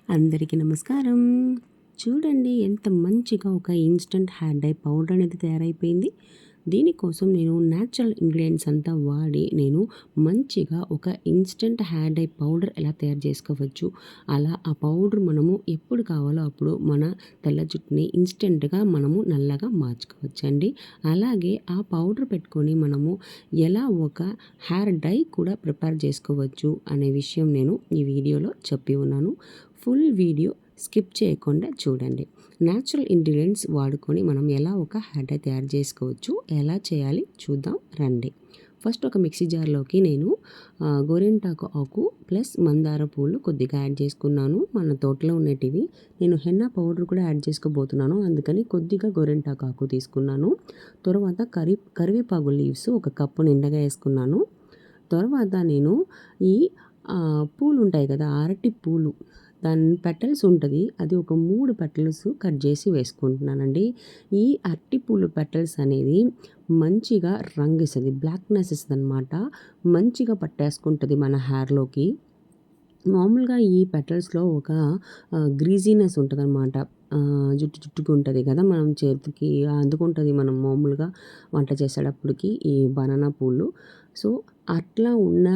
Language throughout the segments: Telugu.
అందరికీ నమస్కారం. చూడండి ఎంత మంచిగా ఒక ఇన్‌స్టంట్ హెయిర్ డై పౌడర్ అనేది తయారైపోయింది. దీనికోసం నేను న్యాచురల్ ఇంగ్రీడియెంట్స్ అంతా వాడి నేను మంచిగా ఒక ఇన్‌స్టంట్ హెయిర్ డై పౌడర్ ఎలా తయారు చేసుకోవచ్చు. అలా ఆ పౌడర్ మనము ఎప్పుడు కావాలో అప్పుడు మన తెల్ల జుట్టుని ఇన్‌స్టంట్‌గా మనము నల్లగా మార్చుకోవచ్చండి. అలాగే ఆ పౌడర్ పెట్టుకొని మనము ఎలా ఒక హెయిర్ డై కూడా ప్రిపేర్ చేసుకోవచ్చు అనే విషయం నేను ఈ వీడియోలో చెప్పి ఉన్నాను. ఫుల్ వీడియో స్కిప్ చేయకుండా చూడండి. న్యాచురల్ ఇంగ్రీడియంట్స్ వాడుకొని మనం ఎలా ఒక హెయిర్ డై తయారు చేసుకోవచ్చు, ఎలా చేయాలి చూద్దాం రండి. ఫస్ట్ ఒక మిక్సీ జార్లోకి నేను గోరింటాకు ఆకు ప్లస్ మందార పూలు కొద్దిగా యాడ్ చేసుకున్నాను. మన తోటలో ఉండేటివి. నేను హెన్నా పౌడర్ కూడా యాడ్ చేసుకోబోతున్నాను, అందుకని కొద్దిగా గోరింటాకు ఆకు తీసుకున్నాను. తర్వాత కరివేపాకు లీవ్స్ ఒక కప్పు నిండగా వేసుకున్నాను. తర్వాత నేను ఈ పూలు ఉంటాయి కదా, అరటి పూలు, దాని పెటల్స్ ఉంటుంది, అది ఒక 3 పెటల్స్ కట్ చేసి వేసుకుంటున్నానండి. ఈ అరటిపూలు పెటల్స్ అనేది మంచిగా రంగు ఇస్తుంది, బ్లాక్నెస్ ఇస్తుంది అనమాట. మంచిగా పట్టేసుకుంటుంది మన హెయిర్లోకి. మామూలుగా ఈ పెటల్స్లో ఒక గ్రీజీనెస్ ఉంటుందన్నమాట. జుట్టుకు ఉంటుంది కదా, మనం చేతికి అందుకుంటుంది మనం మామూలుగా వంట చేసేటప్పటికి ఈ బనానా పూలు. సో అట్లా ఉన్న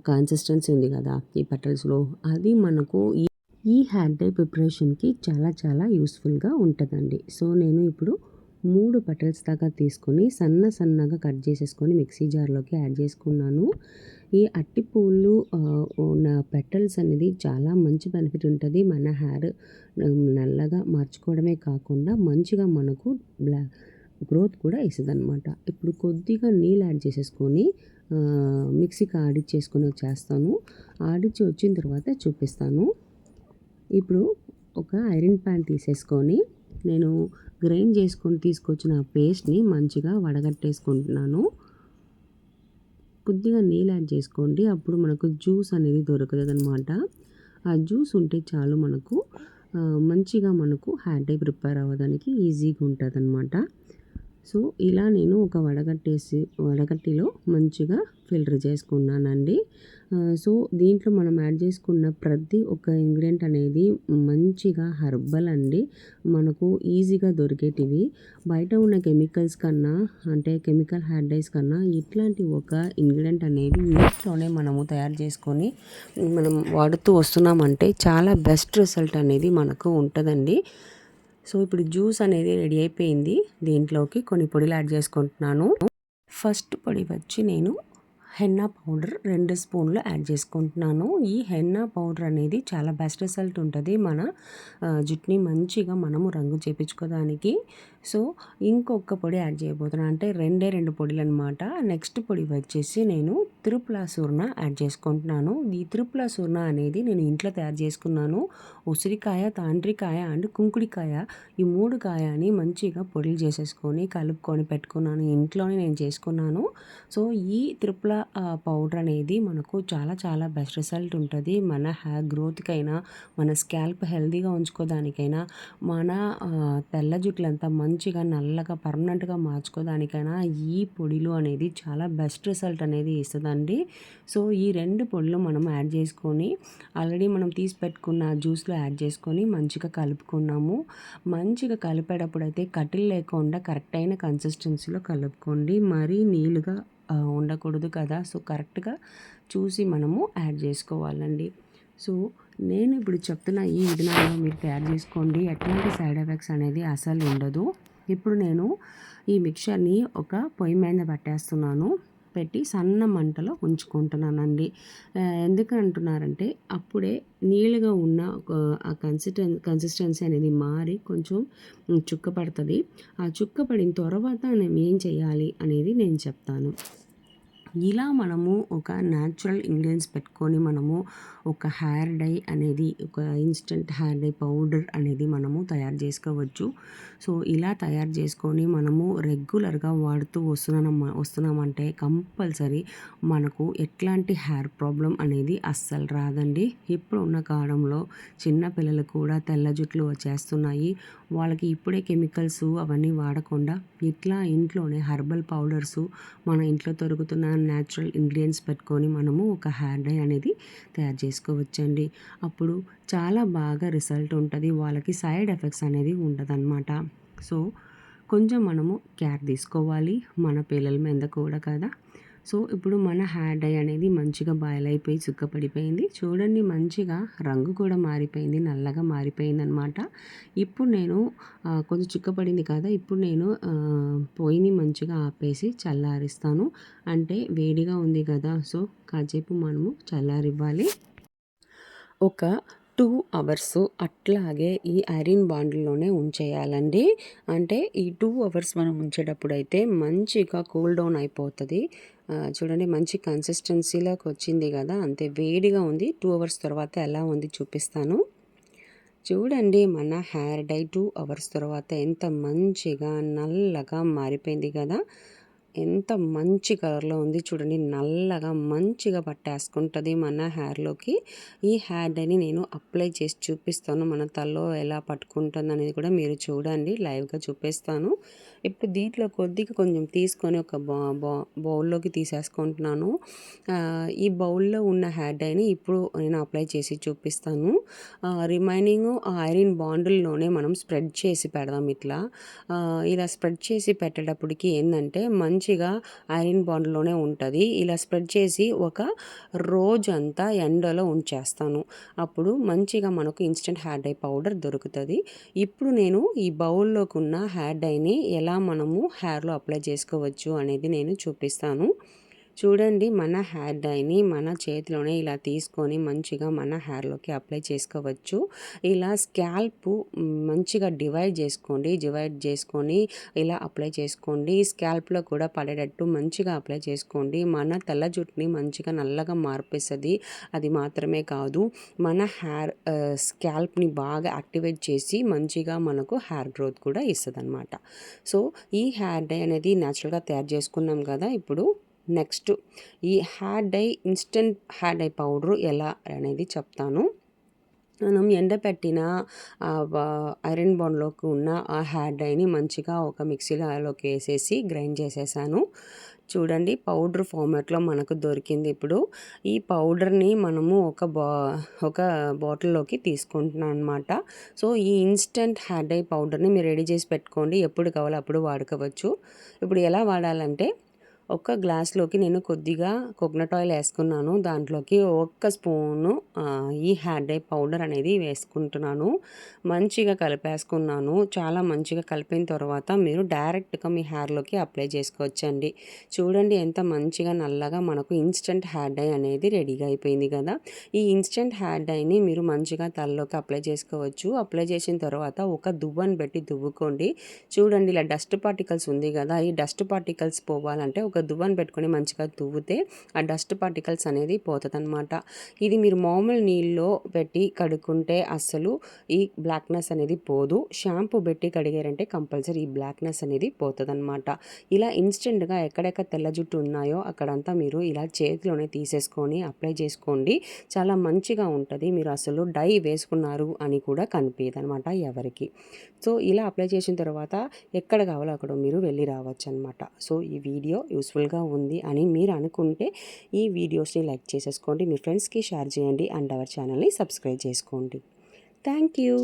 కన్సిస్టెన్సీ ఉంది కదా ఈ పెటల్స్లో, అది మనకు ఈ హెయిర్ డై ప్రిపరేషన్కి చాలా చాలా యూస్ఫుల్గా ఉంటుందండి. సో నేను ఇప్పుడు 3 పెటల్స్ దాకా తీసుకొని సన్నగా కట్ చేసేసుకొని మిక్సీ జార్లోకి యాడ్ చేసుకున్నాను. ఈ అరటిపూలు ఉన్న పెటల్స్ అనేది చాలా మంచి బెనిఫిట్ ఉంటుంది. మన హెయిర్ నల్లగా మార్చుకోవడమే కాకుండా మంచిగా మనకు గ్రోత్ కూడా ఇస్తుందన్నమాట. ఇప్పుడు కొద్దిగా నీళ్ళు యాడ్ చేసేసుకొని మిక్సీకి ఆడిచ్చేసుకొని వచ్చేస్తాను. ఆడిచ్చి వచ్చిన తర్వాత చూపిస్తాను. ఇప్పుడు ఒక ఐరన్ ప్యాన్ తీసేసుకొని నేను గ్రైండ్ చేసుకొని తీసుకొచ్చిన పేస్ట్ని మంచిగా వడగట్టేసుకుంటున్నాను. కొద్దిగా నీళ్ళు యాడ్ చేసుకోండి, అప్పుడు మనకు జ్యూస్ అనేది దొరుకుతుంది అనమాట. ఆ జ్యూస్ ఉంటే చాలు మనకు మంచిగా మనకు హెయిర్ డై ప్రిపేర్ అవ్వడానికి ఈజీగా ఉంటుంది అనమాట. సో ఇలా నేను ఒక వడగట్టిలో మంచిగా ఫిల్టర్ చేసుకున్నానండి. సో దీంట్లో మనం యాడ్ చేసుకున్న ప్రతి ఒక్క ఇంగ్రీడియంట్ అనేది మంచిగా హెర్బల్ అండి, మనకు ఈజీగా దొరికేటివి. బయట ఉన్న కెమికల్స్ కన్నా, అంటే కెమికల్ హెయిర్ డైస్ కన్నా ఇట్లాంటి ఒక ఇంగ్రీడియంట్ అనేది ఇంట్లోనే మనము తయారు చేసుకొని మనం వాడుతూ వస్తున్నామంటే చాలా బెస్ట్ రిజల్ట్ అనేది మనకు ఉంటుందండి. సో ఇప్పుడు జ్యూస్ అనేది రెడీ అయిపోయింది. దీంట్లోకి కొన్ని పొడిలు యాడ్ చేసుకుంటున్నాను. ఫస్ట్ పొడి వచ్చి నేను హెన్నా పౌడర్ 2 స్పూన్లు యాడ్ చేసుకుంటున్నాను. ఈ హెన్నా పౌడర్ అనేది చాలా బెస్ట్ రిజల్ట్ ఉంటుంది మన జుట్టుని మంచిగా మనము రంగు చేపించుకోవడానికి. సో ఇంకొక పొడి యాడ్ చేయబోతున్నాను, అంటే 2 పొడిలు అనమాట. నెక్స్ట్ పొడి వచ్చేసి నేను తిరుపుల సూర్ణ యాడ్ చేసుకుంటున్నాను. ఈ తిరుపుల సూర్ణ అనేది నేను ఇంట్లో తయారు చేసుకున్నాను. ఉసిరికాయ, తాండ్రికాయ అండ్ కుంకుడికాయ, ఈ 3 కాయని మంచిగా పొడిలు చేసేసుకొని కలుపుకొని పెట్టుకున్నాను. ఇంట్లోనే నేను చేసుకున్నాను. సో ఈ తిరుపుల పౌడర్ అనేది మనకు చాలా చాలా బెస్ట్ రిజల్ట్ ఉంటుంది. మన హెయిర్ గ్రోత్కైనా, మన స్కాల్ప్ హెల్తీగా ఉంచుకోవడానికైనా, మన తెల్ల జుట్లంతా మంచిగా నల్లగా పర్మనెంట్గా మార్చుకోవడానికైనా ఈ పొడిలు అనేది చాలా బెస్ట్ రిజల్ట్ అనేది ఇస్తుందండి. సో ఈ 2 పొడులు మనం యాడ్ చేసుకొని ఆల్రెడీ మనం తీసి పెట్టుకున్న జ్యూస్లో యాడ్ చేసుకొని మంచిగా కలుపుకున్నాము. మంచిగా కలిపేటప్పుడు అయితే కటిల్ లేకుండా కరెక్ట్ అయిన కన్సిస్టెన్సీలో కలుపుకోండి, మరీ నీళ్ళుగా ఉండకూడదు కదా. సో కరెక్ట్గా చూసి మనము యాడ్ చేసుకోవాలండి. సో నేను ఇప్పుడు చెప్తున్న ఈ విధానంలో మీరు తయారు చేసుకోండి, ఎట్లాంటి సైడ్ ఎఫెక్ట్స్ అనేది అసలు ఉండదు. ఇప్పుడు నేను ఈ మిక్చర్ని ఒక పొయ్యి మీద పెట్టేస్తున్నాను, పెట్టి సన్న మంటలో ఉంచుకుంటున్నానండి. ఎందుకు అంటున్నారంటే అప్పుడే నీళ్ళుగా ఉన్న ఆ కన్సిస్టెన్సీ అనేది మారి కొంచెం చుక్క పడుతుంది. ఆ చుక్క పడిన తర్వాత నేను ఏం చేయాలి అనేది నేను చెప్తాను. ఇలా మనము ఒక న్యాచురల్ ఇంగ్రీడియంట్స్ పెట్టుకొని మనము ఒక హెయిర్ డై అనేది, ఒక ఇన్స్టెంట్ హెయిర్ డై పౌడర్ అనేది మనము తయారు చేసుకోవచ్చు. సో ఇలా తయారు చేసుకొని మనము రెగ్యులర్గా వాడుతూ వస్తున్నామంటే కంపల్సరీ మనకు ఎట్లాంటి హెయిర్ ప్రాబ్లం అనేది అస్సలు రాదండి. ఇప్పుడు ఉన్న కాలంలో చిన్న పిల్లలు కూడా తెల్ల జుట్లు వచ్చేస్తున్నాయి. వాళ్ళకి ఇప్పుడే కెమికల్స్ అవన్నీ వాడకుండా ఇట్లా ఇంట్లోనే హెర్బల్ పౌడర్స్, మన ఇంట్లో దొరుకుతున్న న్యాచురల్ ఇంగ్రీడియంట్స్ పెట్టుకొని మనము ఒక హెయిర్ డై అనేది తయారు చేసుకోవచ్చండి. అప్పుడు చాలా బాగా రిజల్ట్ ఉంటుంది. వాళ్ళకి సైడ్ ఎఫెక్ట్స్ అనేది ఉండదన్నమాట. సో కొంచెం మనము కేర్ తీసుకోవాలి, మన పిల్లల మీద కూడా కదా. సో ఇప్పుడు మన హెయిర్ డై అనేది మంచిగా బాయిల్ అయిపోయి చిక్కపడిపోయింది. చూడండి మంచిగా రంగు కూడా మారిపోయింది, నల్లగా మారిపోయింది అనమాట. ఇప్పుడు నేను కొంచెం చిక్కపడింది కదా, ఇప్పుడు నేను పొయ్యిని మంచిగా ఆపేసి చల్లారిస్తాను. అంటే వేడిగా ఉంది కదా, సో కాసేపు మనము చల్లారివ్వాలి. ఒక 2 అవర్స్ అట్లాగే ఈ ఐరన్ బాండిల్లోనే ఉంచేయాలండి. అంటే ఈ 2 అవర్స్ మనం ఉంచేటప్పుడు అయితే మంచిగా కూల్ డౌన్ అయిపోతుంది. చూడండి మంచి కన్సిస్టెన్సీలోకి వచ్చింది కదా, అంతే వేడిగా ఉంది. 2 అవర్స్ తర్వాత ఎలా ఉంది చూపిస్తాను. చూడండి మన హెయిర్ డై 2 అవర్స్ తర్వాత ఎంత మంచిగా నల్లగా మారిపోయింది కదా. ఎంత మంచి కలర్లో ఉంది చూడండి, నల్లగా మంచిగా పట్టేసుకుంటుంది మన హెయిర్లోకి. ఈ హెయిర్ డైని నేను అప్లై చేసి చూపిస్తాను, మన తలలో ఎలా పట్టుకుంటుంది అనేది కూడా మీరు చూడండి, లైవ్గా చూపిస్తాను. ఇప్పుడు దీంట్లో కొద్దిగా కొంచెం తీసుకొని ఒక బౌల్లోకి తీసేసుకుంటున్నాను. ఈ బౌల్లో ఉన్న హెయిర్ డైని ఇప్పుడు నేను అప్లై చేసి చూపిస్తాను. రిమైనింగ్ ఐరన్ బాండిల్లోనే మనం స్ప్రెడ్ చేసి పెడదాం. ఇలా స్ప్రెడ్ చేసి పెట్టేటప్పటికి ఏంటంటే మంచిగా ఐరన్ బాండ్లోనే ఉంటుంది. ఇలా స్ప్రెడ్ చేసి ఒక రోజంతా ఎండలో ఉంచేస్తాను. అప్పుడు మంచిగా మనకు ఇన్స్టెంట్ హెయిర్ డై పౌడర్ దొరుకుతుంది. ఇప్పుడు నేను ఈ బౌల్లోకి ఉన్న హెయిర్ డైని ఎలా మనము హెయిర్లో అప్లై చేసుకోవచ్చు అనేది నేను చూపిస్తాను. చూడండి మన హెయిర్ డైని మన చేతిలోనే ఇలా తీసుకొని మంచిగా మన హెయిర్లోకి అప్లై చేసుకోవచ్చు. ఇలా స్కాల్ప్ మంచిగా డివైడ్ చేసుకొని ఇలా అప్లై చేసుకోండి. స్కాల్ప్లో కూడా పడేటట్టు మంచిగా అప్లై చేసుకోండి. మన తెల్ల జుట్టుని మంచిగా నల్లగా మార్పేస్తుంది. అది మాత్రమే కాదు, మన స్కాల్ప్ని బాగా యాక్టివేట్ చేసి మంచిగా మనకు హెయిర్ గ్రోత్ కూడా ఇస్తుంది అనమాట. సో ఈ హెయిర్ డై అనేది న్యాచురల్గా తయారు చేసుకున్నాం కదా. ఇప్పుడు నెక్స్ట్ ఈ ఇన్స్టెంట్ హెయిర్ డై పౌడర్ ఎలా అనేది చెప్తాను. మనం ఎండపెట్టిన ఐరన్ బాండ్లోకి ఉన్న ఆ హెయిర్ డైని మంచిగా ఒక మిక్సీలోకి వేసేసి గ్రైండ్ చేసేసాను. చూడండి పౌడర్ ఫార్మాట్లో మనకు దొరికింది. ఇప్పుడు ఈ పౌడర్ని మనము ఒక బాటిల్లోకి తీసుకుంటున్నాం అనమాట. సో ఈ ఇన్స్టెంట్ హెయిర్ డై పౌడర్ని మీరు రెడీ చేసి పెట్టుకోండి, ఎప్పుడు కావాలో అప్పుడు వాడుకోవచ్చు. ఇప్పుడు ఎలా వాడాలంటే, ఒక గ్లాస్లోకి నేను కొద్దిగా కోకోనట్ ఆయిల్ వేసుకున్నాను. దాంట్లోకి ఒక్క స్పూను ఈ హెయిర్ డై పౌడర్ అనేది వేసుకుంటున్నాను. మంచిగా కలిపేసుకున్నాను. చాలా మంచిగా కలిపిన తర్వాత మీరు డైరెక్ట్గా మీ హెయిర్లోకి అప్లై చేసుకోవచ్చండి. చూడండి ఎంత మంచిగా నల్లగా మనకు ఇన్స్టెంట్ హెయిర్ డై అనేది రెడీగా అయిపోయింది కదా. ఈ ఇన్స్టెంట్ హెయిర్ డైని మీరు మంచిగా తలలోకి అప్లై చేసుకోవచ్చు. అప్లై చేసిన తర్వాత ఒక దువ్వను పెట్టి దువ్వుకోండి. చూడండి ఇలా డస్ట్ పార్టికల్స్ ఉంది కదా, ఈ డస్ట్ పార్టికల్స్ పోవాలంటే ఒక దువ్వను పెట్టుకొని మంచిగా దువ్వుతే ఆ డస్ట్ పార్టికల్స్ అనేది పోతుంది అనమాట. ఇది మీరు మామూలు నీళ్ళలో పెట్టి కడుక్కుంటే అస్సలు ఈ బ్లాక్నెస్ అనేది పోదు. షాంపూ పెట్టి కడిగారంటే కంపల్సరీ ఈ బ్లాక్నెస్ అనేది పోతుంది అనమాట. ఇలా ఇన్స్టెంట్గా ఎక్కడెక్కడ తెల్ల జుట్టు ఉన్నాయో అక్కడంతా మీరు ఇలా చేతిలోనే తీసేసుకొని అప్లై చేసుకోండి. చాలా మంచిగా ఉంటుంది. మీరు అసలు డై వేసుకున్నారు అని కూడా కనిపించదు అనమాట ఎవరికి. సో ఇలా అప్లై చేసిన తర్వాత ఎక్కడ కావాలో అక్కడ మీరు వెళ్ళి రావచ్చు అనమాట. సో ఈ వీడియో యూస్ఫుల్గా ఉంది అని మీరు అనుకుంటే ఈ వీడియోస్ని లైక్ చేసేసుకోండి, మీ ఫ్రెండ్స్కి షేర్ చేయండి అండ్ అవర్ ఛానల్ని సబ్స్క్రైబ్ చేసుకోండి. Thank you.